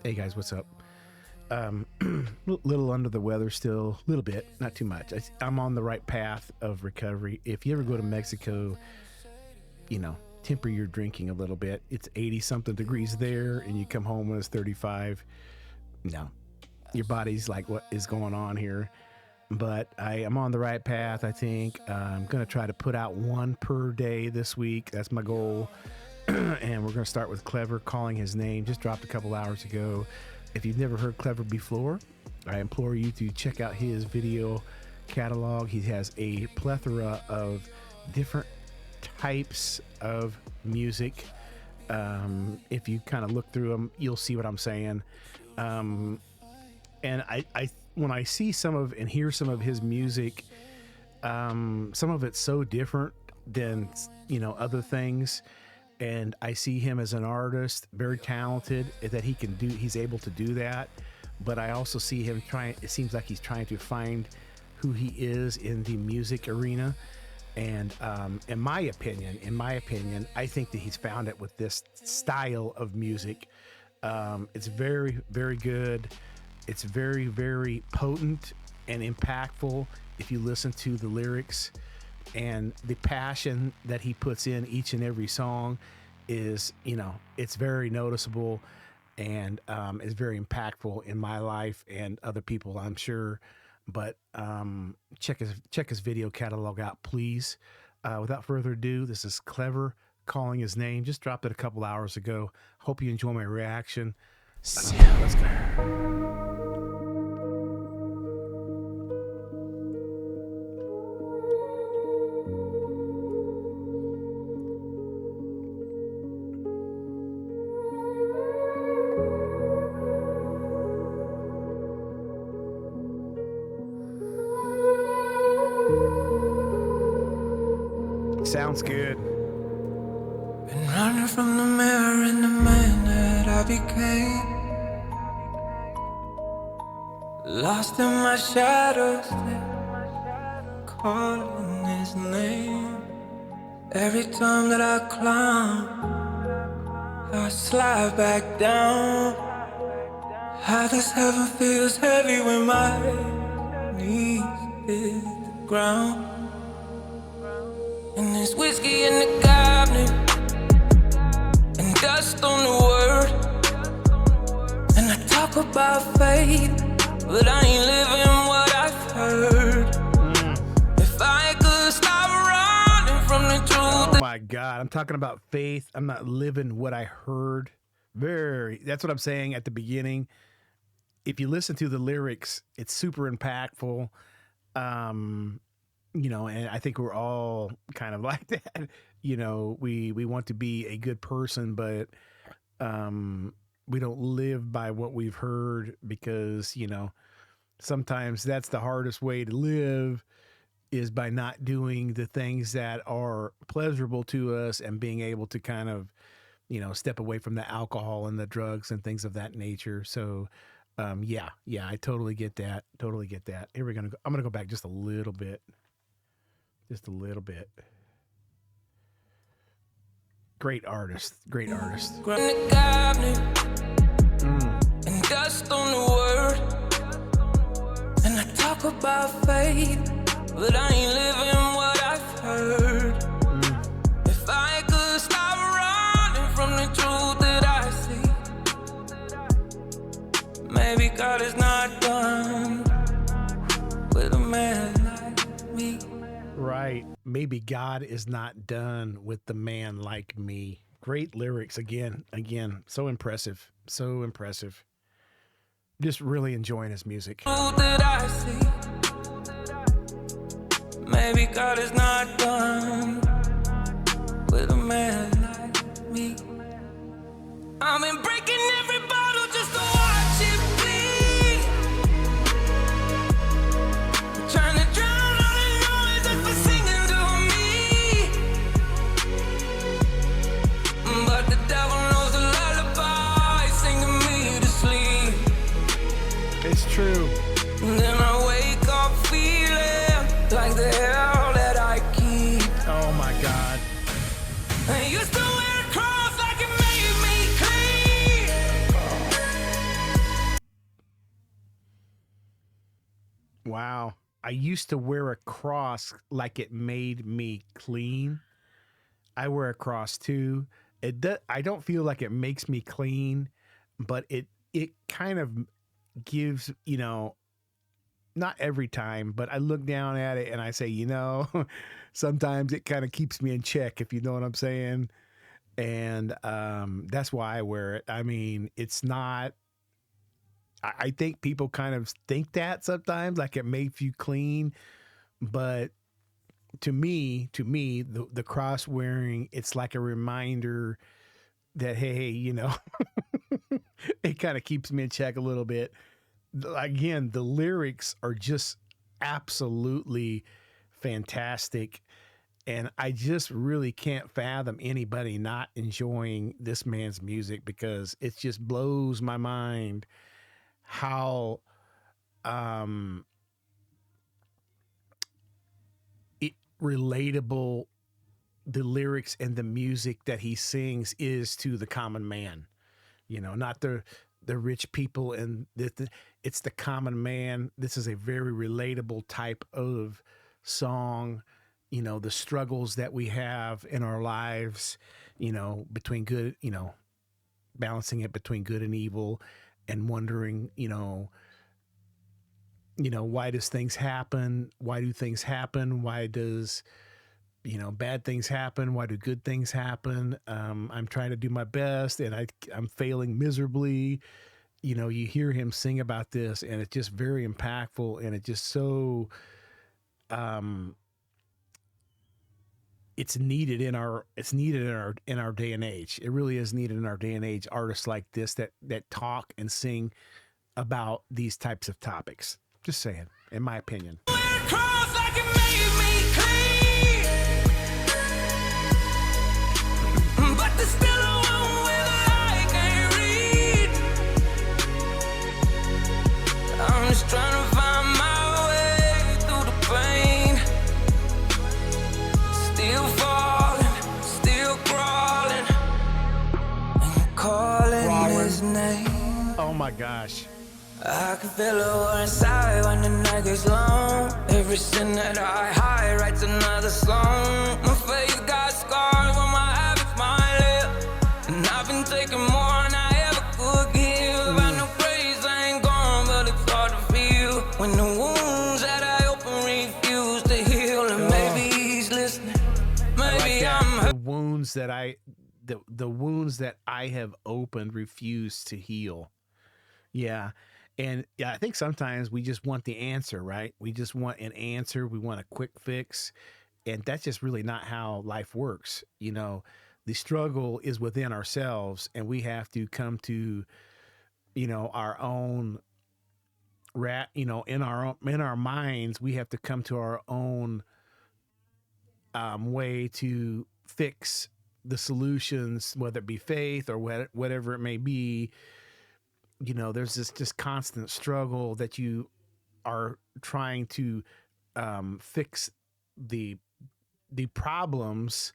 Hey guys, what's up? Little under the weather still, a little bit, not too much. I'm on the right path of recovery. If you ever go to Mexico, temper your drinking a little bit. It's 80 something degrees there, and you come home when it's 35. No, your body's like, what is going on here? But I am on the right path, I think. I'm going to try to put out one per day this week. That's my goal. And we're going to start with Clever, Calling His Name. Just dropped a couple hours ago. If you've never heard Clever before, I implore you to check out his video catalog. He has a plethora of different types of music. If you kind of look through them, you'll see what I'm saying. And I when I see some of and hear some of his music, some of it's so different than other things. And I see him as an artist, very talented, that he's able to do that. But I also see him it seems like he's trying to find who he is in the music arena. And in my opinion, I think that he's found it with this style of music. It's very, very good. It's very, very potent and impactful if you listen to the lyrics. And the passion that he puts in each and every song is, it's very noticeable and is very impactful in my life and other people, I'm sure. But check his video catalog out, please. Without further ado, this is Clever, Calling His Name. Just dropped it a couple hours ago. Hope you enjoy my reaction. Let's go. Sounds good. Been running from the mirror and the man that I became. Lost in my shadows, calling his name. Every time that I climb, I slide back down. How this heaven feels heavy when my knees hit the ground. And there's whiskey in the cabinet and dust on the word. And I talk about faith, but I ain't living what I've heard. If I could stop running from the truth. Oh my God, I'm talking about faith. I'm not living what I heard. That's what I'm saying at the beginning. If you listen to the lyrics, it's super impactful. And I think we're all kind of like that. We want to be a good person, but we don't live by what we've heard because, sometimes that's the hardest way to live is by not doing the things that are pleasurable to us and being able to kind of, step away from the alcohol and the drugs and things of that nature. So, yeah, I totally get that. Here I'm going to go back just a little bit. Great artist. And dust on the word. And I talk about faith, but I ain't living what I've heard. If I could stop running from the truth that I see, maybe God is not done with a man like me. Right. Maybe God is not done with the man like me. Great lyrics again. So impressive. Just really enjoying his music. That I see. Maybe God is not done with a man like me. I've been breaking every bottle just to watch it bleed. Trying to drown all the noise that's been singing to me. But the devil knows a lullaby singing me to sleep. It's true. And then I wake up feeling like the hell that I keep. Oh my God. I used to wear a cross like it made me clean. Wow. I used to wear a cross like it made me clean. I wear a cross too. I don't feel like it makes me clean, but it kind of gives, not every time, but I look down at it and I say, sometimes it kind of keeps me in check, if you know what I'm saying. And that's why I wear it. I mean, it's not, I think people kind of think that sometimes, like it makes you clean. But to me, the cross wearing, it's like a reminder that, hey, it kind of keeps me in check a little bit. Again, the lyrics are just absolutely fantastic. And I just really can't fathom anybody not enjoying this man's music, because it just blows my mind how relatable the lyrics and the music that he sings is to the common man. Not the rich people, and it's the common man. This is a very relatable type of song. The struggles that we have in our lives, between good, balancing it between good and evil, and wondering, why does things happen? Why do things happen? Why does, bad things happen? Why do good things happen? I'm trying to do my best and I'm failing miserably. You hear him sing about this, and it's just very impactful, and it just so, it's needed in our day and age. It really is needed in our day and age. Artists like this that talk and sing about these types of topics. Just saying, in my opinion. Cross like it made me clean, but there's still a one where I can't read. I'm just trying to find my way through the pain. Still falling, still crawling, and calling his name. Oh my gosh. I can feel it war inside when the night gets long. Every sin that I hide writes another song. My faith got scars when my habits might live, and I've been taking more than I ever could give. I know praise ain't gone, but it's hard to feel when the wounds that I open refuse to heal. And maybe he's listening, maybe I'm hurt. The wounds that I have opened refuse to heal. Yeah. And yeah, I think sometimes we just want the answer, right? We just want an answer. We want a quick fix. And that's just really not how life works. The struggle is within ourselves, and we have to come to, our own in our minds, we have to come to our own way to fix the solutions, whether it be faith or whatever it may be. There's this just constant struggle that you are trying to fix the problems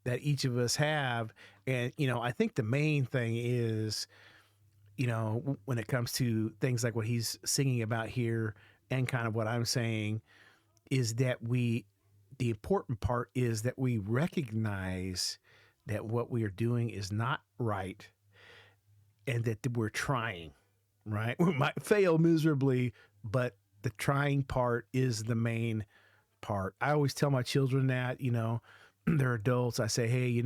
that each of us have. And, I think the main thing is, when it comes to things like what he's singing about here and kind of what I'm saying, is that the important part is that we recognize that what we are doing is not right, and that we're trying, right? We might fail miserably, but the trying part is the main part. I always tell my children that, they're adults. I say, hey,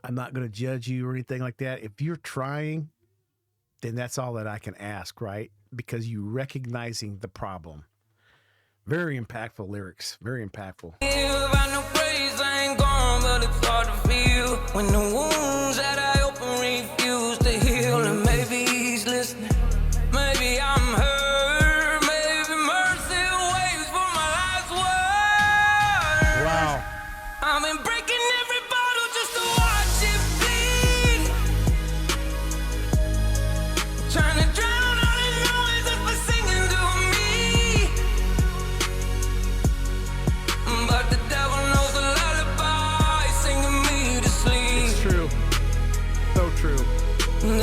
I'm not going to judge you or anything like that. If you're trying, then that's all that I can ask, right? Because you recognizing the problem. Very impactful lyrics. Very impactful. I know praise ain't gone, but it's hard to feel when the wounds that I open refuse to heal. And maybe he's listening, maybe I'm hurt, maybe mercy waits for my last word. Wow. I've been breaking every bottle just to watch it bleed, trying to drown all the noise that's been singing to me. But the devil knows a lullaby singing me to sleep. It's true. So true. And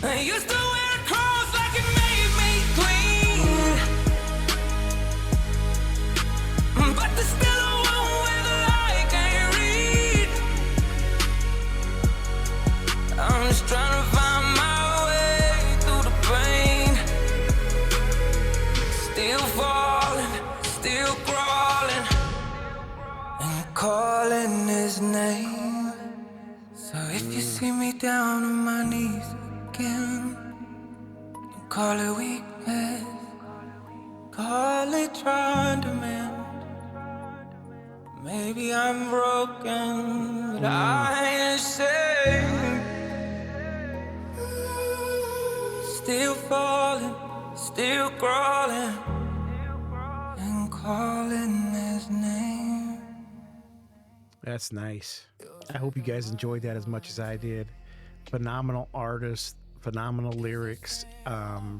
I used to wear a cross like it made me clean, but there's still a one where the light can't read. I'm just trying to find my way through the pain. Still falling, still crawling, and calling his name. So if you see me down on my knees again, don't call it weakness, call it trying to mend. Maybe I'm broken, but I ain't ashamed. Still falling, still crawling, and calling his name. That's nice. I hope you guys enjoyed that as much as I did. Phenomenal artist, phenomenal lyrics,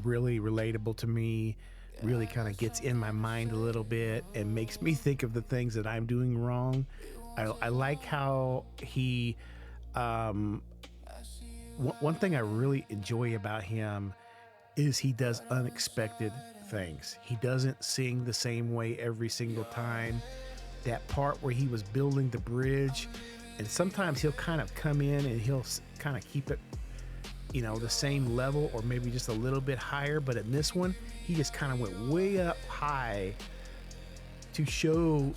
really relatable to me, really kind of gets in my mind a little bit and makes me think of the things that I'm doing wrong. I like how he, one thing I really enjoy about him is he does unexpected things. He doesn't sing the same way every single time. That part where he was building the bridge, and sometimes he'll kind of come in and he'll kind of keep it, you know, the same level or maybe just a little bit higher. But in this one, he just kind of went way up high to show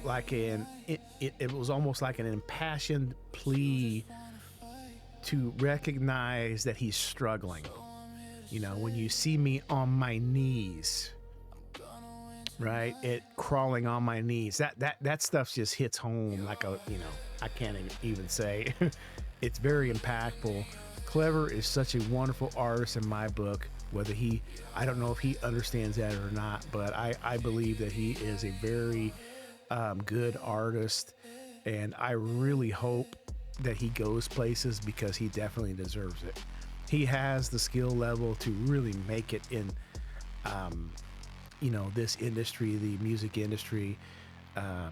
like it was almost like an impassioned plea to recognize that he's struggling. You know, when you see me on my knees, right? It crawling on my knees. That stuff just hits home like a, you know, I can't even say. It's very impactful. Clever is such a wonderful artist in my book. Whether I don't know if he understands that or not, but I believe that he is a very good artist, and I really hope that he goes places because he definitely deserves it. He has the skill level to really make it in you know, this industry, the music industry,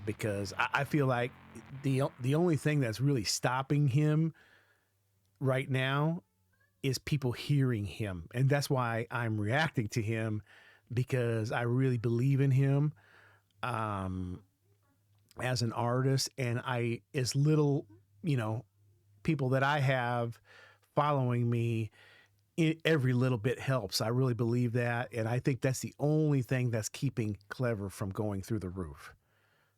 because I feel like the only thing that's really stopping him right now is people hearing him, and that's why I'm reacting to him, because I really believe in him as an artist, and as little, you know, people that I have following me, every little bit helps. I really believe that. And I think that's the only thing that's keeping Clever from going through the roof,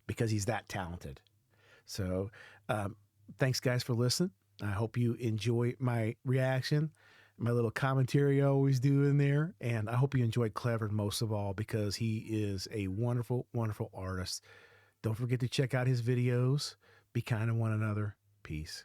because he's that talented. So thanks guys for listening. I hope you enjoy my reaction, my little commentary I always do in there. And I hope you enjoyed Clever most of all, because he is a wonderful, wonderful artist. Don't forget to check out his videos. Be kind to one another. Peace.